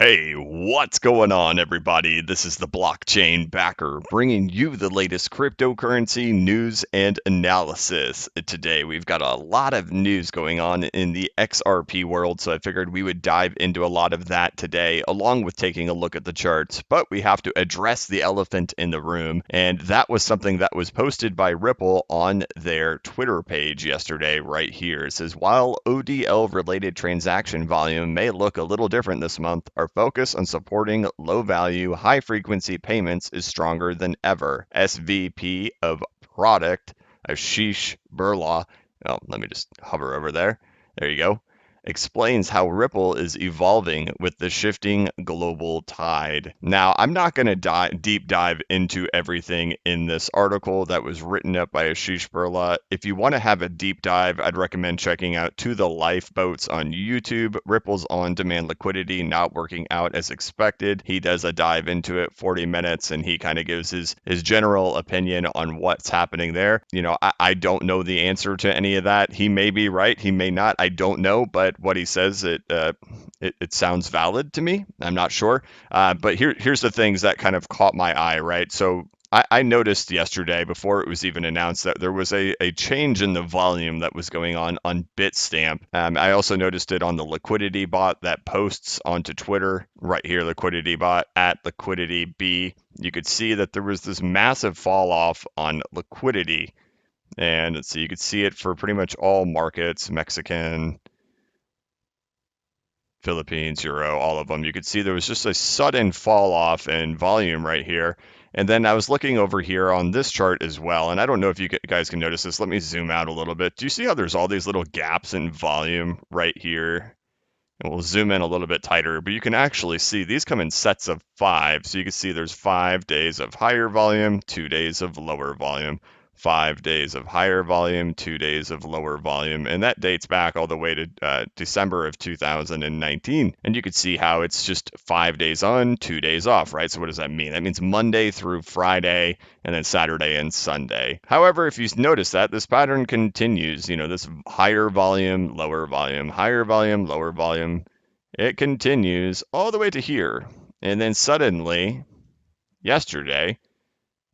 Hey, what's going on, everybody? This is the Blockchain Backer bringing you the latest cryptocurrency news and analysis. Today, we've got a lot of news going on in the XRP world, so I figured we would dive into a lot of that today, along with taking a look at the charts. But we have to address the elephant in the room, and that was something that was posted by Ripple on their Twitter page yesterday, right here. It says, while ODL related transaction volume may look a little different this month, our focus on supporting low-value, high-frequency payments is stronger than ever. SVP of Product, Ashish Burla, oh, let me just hover over there. There you go. Explains how Ripple is evolving with the shifting global tide. Now, I'm not going to deep dive into everything in this article that was written up by Ashish Burla. If you want to have a deep dive, I'd recommend checking out To the Lifeboats on YouTube. Ripple's on-demand liquidity not working out as expected. He does a dive into it, 40 minutes, and he kind of gives his general opinion on what's happening there. I don't know the answer to any of that. He may be right, he may not. I don't know, but what he says, it sounds valid to me. I'm not sure. But here's the things that kind of caught my eye, right? So I noticed yesterday, before it was even announced, that there was a change in the volume that was going on Bitstamp. I also noticed it on the liquidity bot that posts onto Twitter, right here, liquidity bot at liquidityb. You could see that there was this massive fall off on liquidity. And let's see, you could see it for pretty much all markets, Mexican, Philippines, Euro, all of them. You could see there was just a sudden fall off in volume right here. And then I was looking over here on this chart as well, and I don't know if you guys can notice this. Let me zoom out a little bit. Do you see how there's all these little gaps in volume right here? And we'll zoom in a little bit tighter, but you can actually see these come in sets of 5. So you can see there's 5 days of higher volume, 2 days of lower volume. 5 days of higher volume, 2 days of lower volume, and that dates back all the way to December of 2019. And you could see how it's just 5 days on, 2 days off, right? So what does that mean? That means Monday through Friday, and then Saturday and Sunday. However, if you notice that, this pattern continues, this higher volume, lower volume, higher volume, lower volume. It continues all the way to here. And then suddenly, yesterday,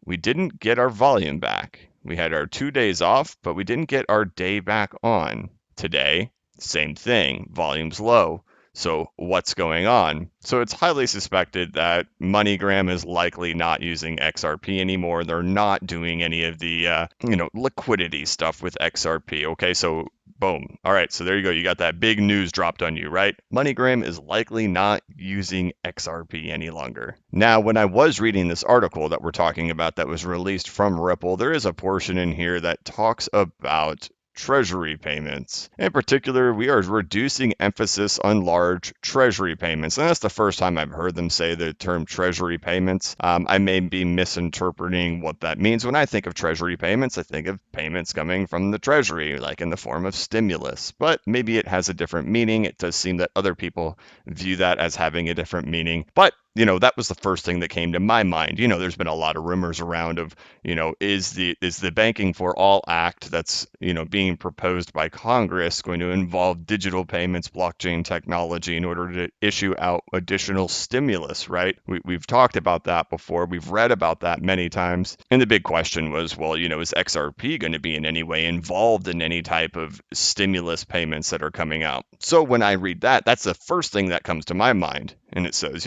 we didn't get our volume back. We had our 2 days off, but we didn't get our day back on. Today, same thing, volume's low. So what's going on? So it's highly suspected that MoneyGram is likely not using XRP anymore. They're not doing any of the liquidity stuff with XRP. Okay, so boom. All right, so there you go. You got that big news dropped on you, right? MoneyGram is likely not using XRP any longer. Now, when I was reading this article that we're talking about that was released from Ripple, there is a portion in here that talks about Treasury payments. In particular, we are reducing emphasis on large Treasury payments. And that's the first time I've heard them say the term Treasury payments. I may be misinterpreting what that means. When I think of Treasury payments, I think of payments coming from the Treasury, like in the form of stimulus. But maybe it has a different meaning. It does seem that other people view that as having a different meaning. But that was the first thing that came to my mind. There's been a lot of rumors around of, is the Banking for All Act that's, being proposed by Congress going to involve digital payments, blockchain technology in order to issue out additional stimulus, right? We've talked about that before. We've read about that many times. And the big question was, well, is XRP going to be in any way involved in any type of stimulus payments that are coming out? So when I read that, that's the first thing that comes to my mind. And it says,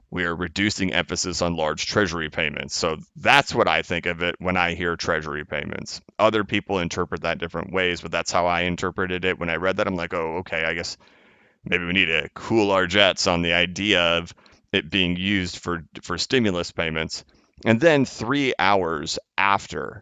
we are reducing emphasis on large Treasury payments. So that's what I think of it when I hear Treasury payments. Other people interpret that different ways, but that's how I interpreted it. When I read that, I'm like, oh, okay, I guess maybe we need to cool our jets on the idea of it being used for stimulus payments. And then 3 hours after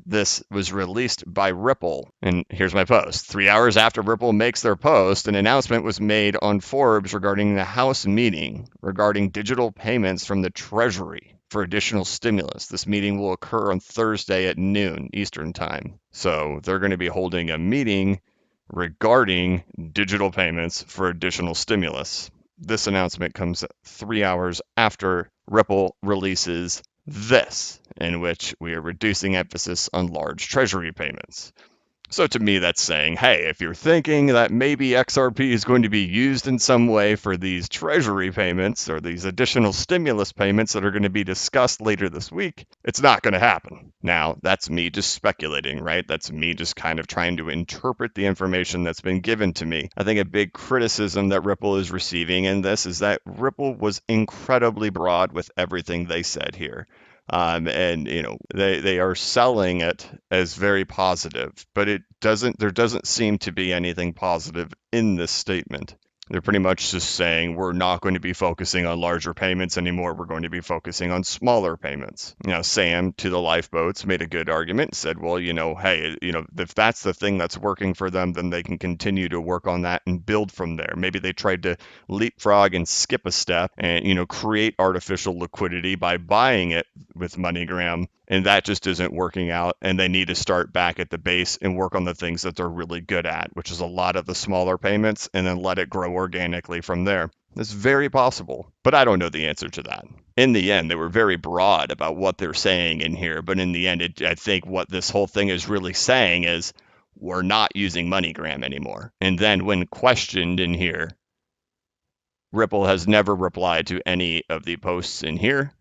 this was released by Ripple. And here's my post. 3 hours after Ripple makes their post, an announcement was made on Forbes regarding the House meeting regarding digital payments from the Treasury for additional stimulus. This meeting will occur on Thursday at noon Eastern Time. So they're going to be holding a meeting regarding digital payments for additional stimulus. This announcement comes 3 hours after Ripple releases this, in which we are reducing emphasis on large Treasury payments. So to me, that's saying, hey, if you're thinking that maybe XRP is going to be used in some way for these Treasury payments or these additional stimulus payments that are going to be discussed later this week, it's not going to happen. Now, that's me just speculating, right? That's me just kind of trying to interpret the information that's been given to me. I think a big criticism that Ripple is receiving in this is that Ripple was incredibly broad with everything they said here. And they are selling it as very positive, but there doesn't seem to be anything positive in this statement. They're pretty much just saying we're not going to be focusing on larger payments anymore. We're going to be focusing on smaller payments. Sam to the lifeboats made a good argument, said, well, hey, if that's the thing that's working for them, then they can continue to work on that and build from there. Maybe they tried to leapfrog and skip a step and, create artificial liquidity by buying it with MoneyGram, and that just isn't working out, and they need to start back at the base and work on the things that they're really good at, which is a lot of the smaller payments, and then let it grow organically from there. It's very possible, but I don't know the answer to that. In the end, they were very broad about what they're saying in here, but in the end, I think what this whole thing is really saying is we're not using MoneyGram anymore. And then when questioned in here, Ripple has never replied to any of the posts in here.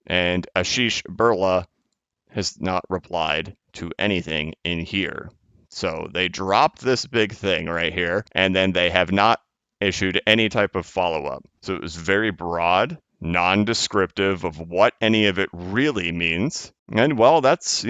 And Ashish Birla has not replied to anything in here. So they dropped this big thing right here, and then they have not issued any type of follow-up. So it was very broad, non-descriptive of what any of it really means. And well, that's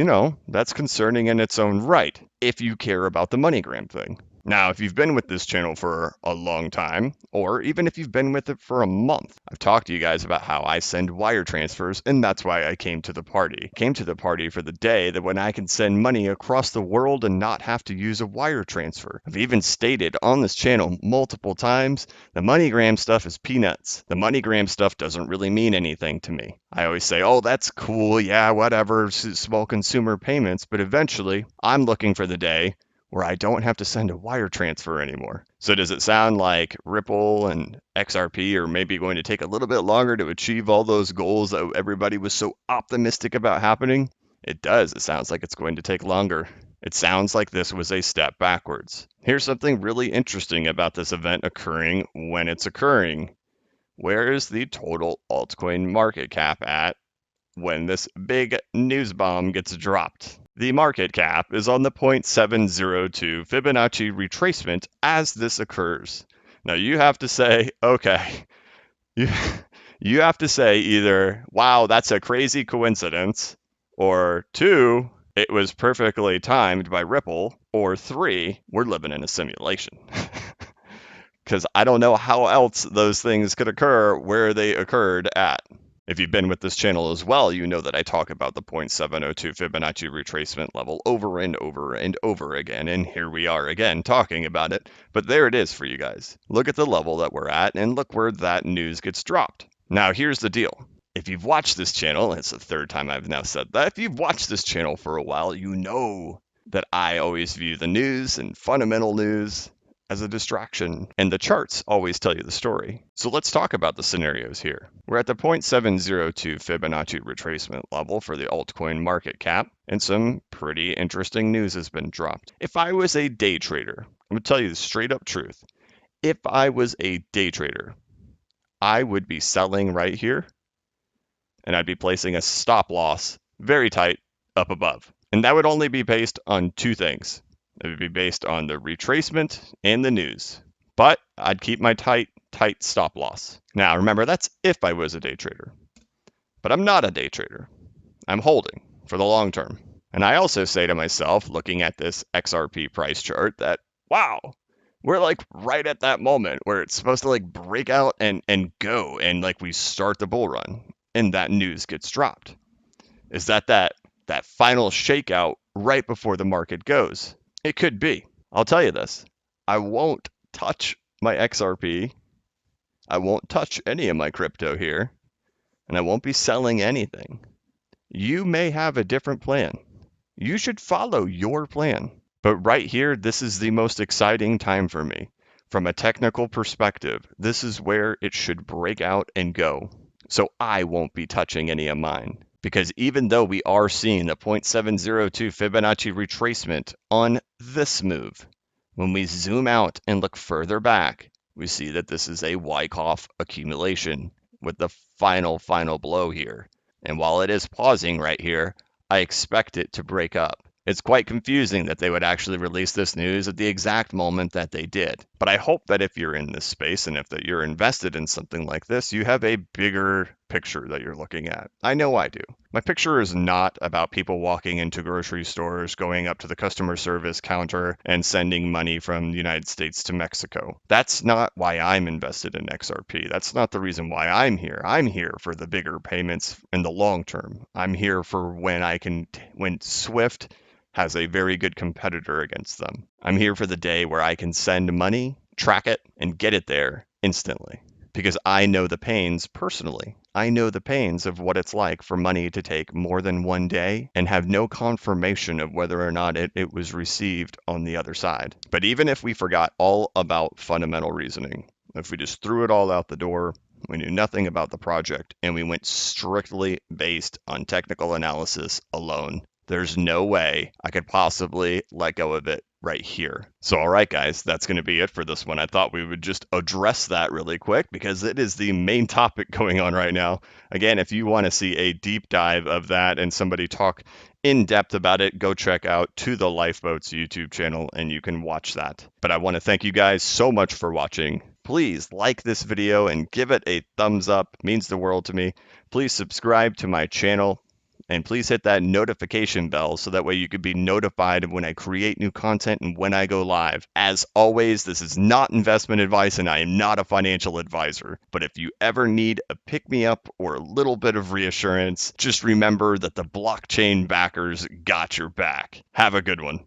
concerning in its own right, if you care about the MoneyGram thing. Now, if you've been with this channel for a long time, or even if you've been with it for a month, I've talked to you guys about how I send wire transfers, and that's why I came to the party. Came to the party for the day that when I can send money across the world and not have to use a wire transfer. I've even stated on this channel multiple times, the MoneyGram stuff is peanuts. The MoneyGram stuff doesn't really mean anything to me. I always say, oh, that's cool, yeah, whatever, small consumer payments, but eventually I'm looking for the day where I don't have to send a wire transfer anymore. So does it sound like Ripple and XRP are maybe going to take a little bit longer to achieve all those goals that everybody was so optimistic about happening? It does. It sounds like it's going to take longer. It sounds like this was a step backwards. Here's something really interesting about this event occurring when it's occurring. Where is the total altcoin market cap at when this big news bomb gets dropped? The market cap is on the 0.702 Fibonacci retracement as this occurs. Now you have to say, okay, you have to say either, wow, that's a crazy coincidence, or two, it was perfectly timed by Ripple, or three, we're living in a simulation. Because I don't know how else those things could occur where they occurred at. If you've been with this channel as well, you know that I talk about the 0.702 Fibonacci retracement level over and over and over again, and here we are again talking about it. But there it is for you guys. Look at the level that we're at, and look where that news gets dropped. Now, here's the deal. If you've watched this channel, it's the third time I've now said that, if you've watched this channel for a while, you know that I always view the news and fundamental news as a distraction, and the charts always tell you the story. So let's talk about the scenarios here. We're at the 0.702 Fibonacci retracement level for the altcoin market cap, and some pretty interesting news has been dropped. If I was a day trader, I'm going to tell you the straight up truth. If I was a day trader, I would be selling right here, and I'd be placing a stop loss very tight up above. And that would only be based on two things. It would be based on the retracement and the news. But I'd keep my tight stop loss. Now, remember, that's if I was a day trader. But I'm not a day trader. I'm holding for the long term. And I also say to myself, looking at this XRP price chart, that, wow, we're like right at that moment where it's supposed to like break out and go, and like we start the bull run, and that news gets dropped. Is that final shakeout right before the market goes? It could be. I'll tell you this. I won't touch my XRP. I won't touch any of my crypto here. And I won't be selling anything. You may have a different plan. You should follow your plan. But right here, this is the most exciting time for me. From a technical perspective, this is where it should break out and go. So I won't be touching any of mine. Because even though we are seeing a 0.702 Fibonacci retracement on this move, when we zoom out and look further back, we see that this is a Wyckoff accumulation with the final blow here. And while it is pausing right here, I expect it to break up. It's quite confusing that they would actually release this news at the exact moment that they did. But I hope that if you're in this space and if that you're invested in something like this, you have a bigger picture that you're looking at. I know I do. My picture is not about people walking into grocery stores, going up to the customer service counter and sending money from the United States to Mexico. That's not why I'm invested in XRP. That's not the reason why I'm here. I'm here for the bigger payments in the long term. I'm here for when Swift has a very good competitor against them. I'm here for the day where I can send money, track it, and get it there instantly. Because I know the pains personally. I know the pains of what it's like for money to take more than one day and have no confirmation of whether or not it was received on the other side. But even if we forgot all about fundamental reasoning, if we just threw it all out the door, we knew nothing about the project, and we went strictly based on technical analysis alone, there's no way I could possibly let go of it right here. So, all right, guys, that's going to be it for this one. I thought we would just address that really quick because it is the main topic going on right now. Again, if you want to see a deep dive of that and somebody talk in depth about it, go check out To the Lifeboats YouTube channel and you can watch that. But I want to thank you guys so much for watching. Please like this video and give it a thumbs up. It means the world to me. Please subscribe to my channel. And please hit that notification bell so that way you can be notified of when I create new content and when I go live. As always, this is not investment advice and I am not a financial advisor. But if you ever need a pick-me-up or a little bit of reassurance, just remember that the blockchain backers got your back. Have a good one.